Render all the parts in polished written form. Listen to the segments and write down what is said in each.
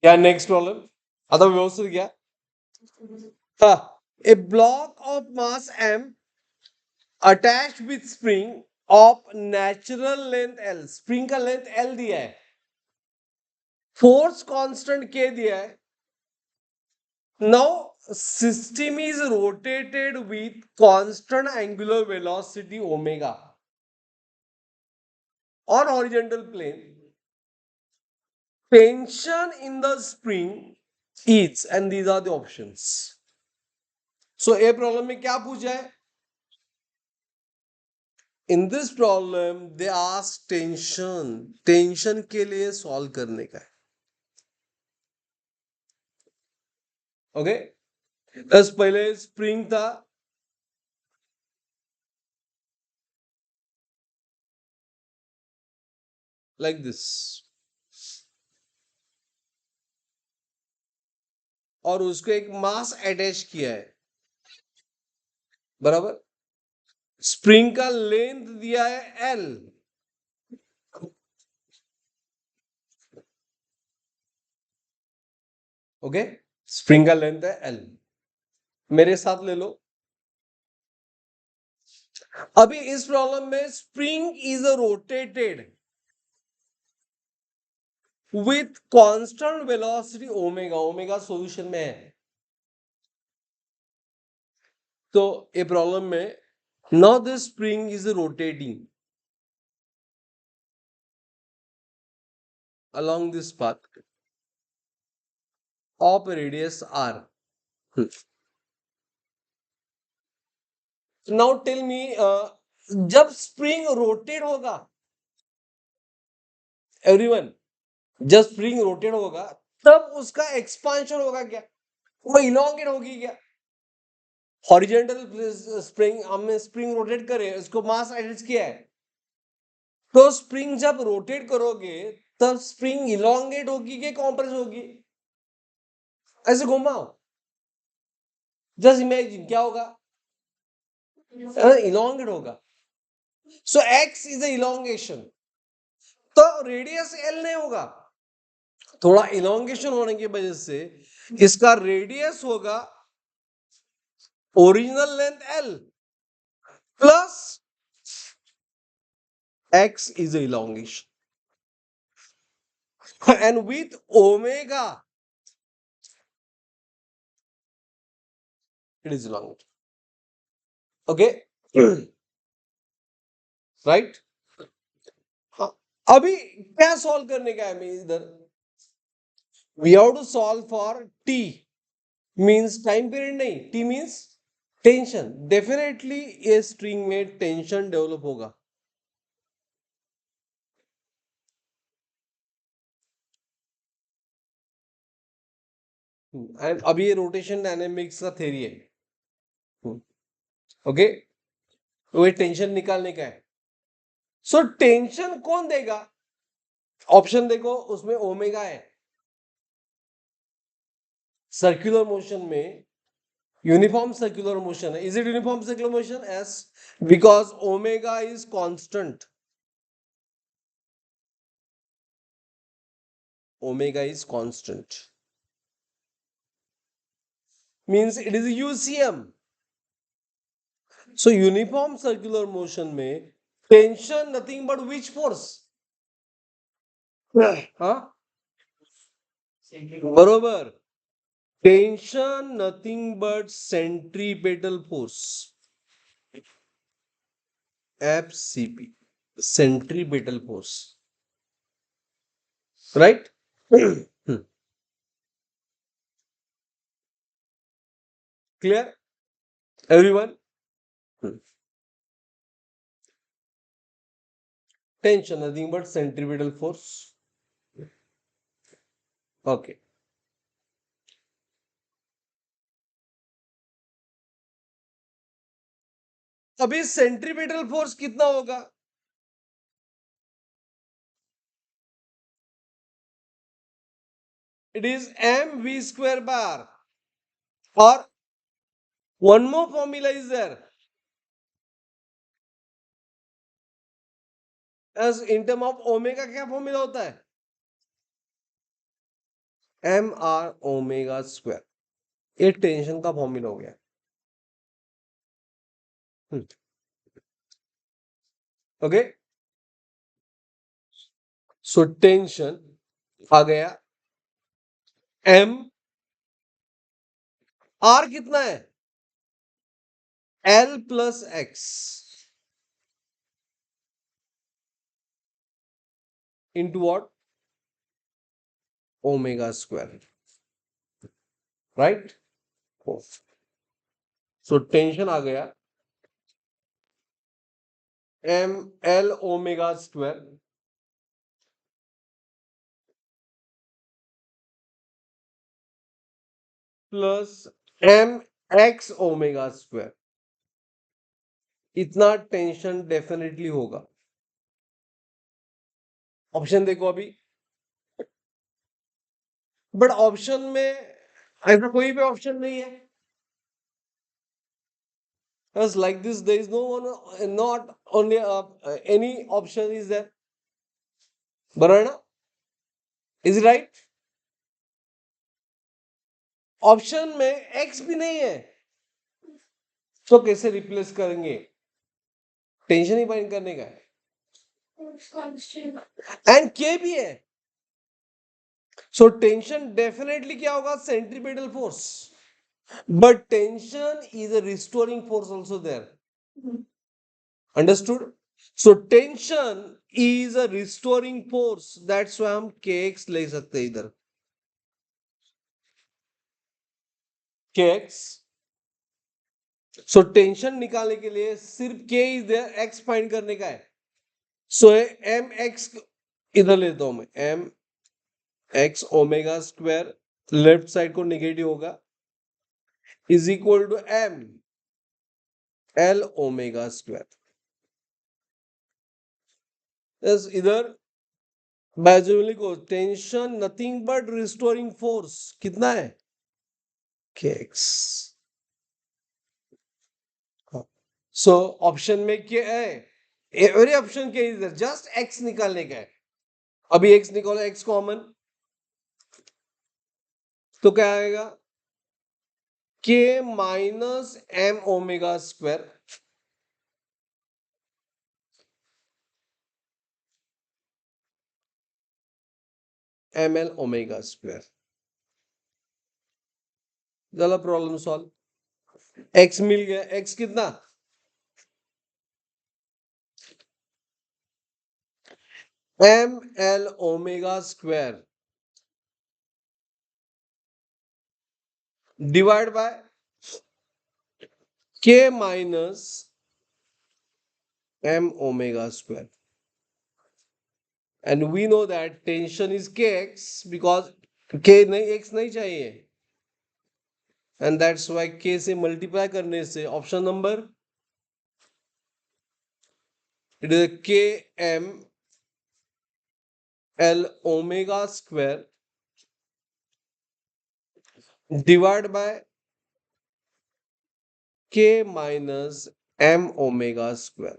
क्या next problem? आता व्यवस्थित घ्या. हा, a block of mass m attached with spring of natural length L, spring का लेंथ L दिया है, फोर्स कांस्टेंट K दिया है. Now system is rotated with constant angular velocity omega on horizontal plane. Tension in the spring is, and these are the options. So a problem में क्या पूछा है? In this problem they ask tension. Tension के लिए solve करने का है. Okay, बस पहले स्प्रिंग था, लाइक दिस, और उसको एक मास अटैच किया है, बराबर. स्प्रिंग का लेंथ दिया है L, ओके. स्प्रिंग का लेंथ है L. मेरे साथ ले लो. अभी इस प्रॉब्लम में spring is rotated with constant velocity omega. Omega solution में है. तो ये प्रॉब्लम में now this spring is rotating along this path of radius r. Now tell me, जब स्प्रिंग रोटेट होगा, एवरीवन, जब स्प्रिंग रोटेट होगा तब उसका एक्सपांशन होगा क्या? वो इलोंगेट होगी क्या? हॉरिजॉन्टल स्प्रिंग, हमने स्प्रिंग रोटेट करे, उसको मास अटैच किया है, तो स्प्रिंग जब रोटेट करोगे तब स्प्रिंग इलोंगेट होगी कि कॉम्प्रेस होगी? ऐसे घुमाओ, जस्ट इमेजिन क्या होगा, इलोंगेट होगा. सो एक्स इज इलोंगेशन, तो रेडियस एल नहीं होगा. थोड़ा इलोंगेशन होने की वजह से इसका रेडियस होगा original length L plus X is elongation and with omega it is elongation. Okay, right. हाँ, अभी क्या सॉल्व करने का है हमें इधर? We have to solve for T, means time period नहीं, टी मींस टेंशन. डेफिनेटली ये स्ट्रिंग में टेंशन डेवलप होगा. एंड अभी ये रोटेशन डायनेमिक्स का थ्योरी है. ओके, तो ये टेंशन निकालने का है. सो टेंशन कौन देगा? ऑप्शन देखो, उसमें ओमेगा है. सर्कुलर मोशन में यूनिफॉर्म सर्कुलर मोशन है. Is it uniform circular motion? Yes, because omega is constant. Omega is constant means it is UCM. So uniform circular motion में tension nothing but which force? हाँ, बरोबर. Tension nothing but centripetal force, FCP, centripetal force, right. Clear everyone? Tension nothing but centripetal force. Okay, अभी centripetal force कितना होगा? It is mv square bar. और one more formula is there, as in term of omega क्या formula होता है? M R omega square, ये tension का formula हो गया। ओके, सो टेंशन आ गया एम, आर कितना है, L plus X into what, omega square, right. So tension आ गया M L omega square plus M X omega square, इतना टेंशन डेफिनेटली होगा। ऑप्शन देखो अभी, बट ऑप्शन में ऐसा कोई भी ऑप्शन नहीं है। Because like this, there is no one, not only any option is there. बराबर ना? Is it right? ऑप्शन में x भी नहीं है, तो कैसे रिप्लेस करेंगे? टेंशन ही फाइंड करने का है, एंड k भी है। सो टेंशन डेफिनेटली क्या होगा, centripetal force, but tension is a restoring force also there. Understood? So tension is a restoring force, that's why हम kx ले सकते हैं इधर, kx। सो टेंशन निकालने के लिए सिर्फ k is there, x find करने का है। सो एम एक्स इधर लेता हूं मैं, M X omega square, left side को नेगेटिव होगा, is equal to M L omega square. इधर बाजू को tension nothing but restoring force कितना है, kx। सो ऑप्शन में क्या है, एवरी ऑप्शन के इधर जस्ट x निकालने का है। अभी x निकालो, x कॉमन, तो क्या आएगा, k minus M omega square M L omega square. चलो प्रॉब्लम सॉल्व, x मिल गया, x कितना, M L omega square divide by k माइनस m omega square, and we know that tension is kx because k नहीं, x नहीं चाहिए, and that's why k से multiply करने से option number, it is k m l omega square divided by k minus m omega square,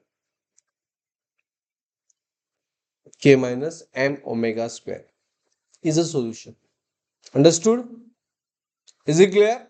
k minus m omega square is a solution. Understood? Is it clear?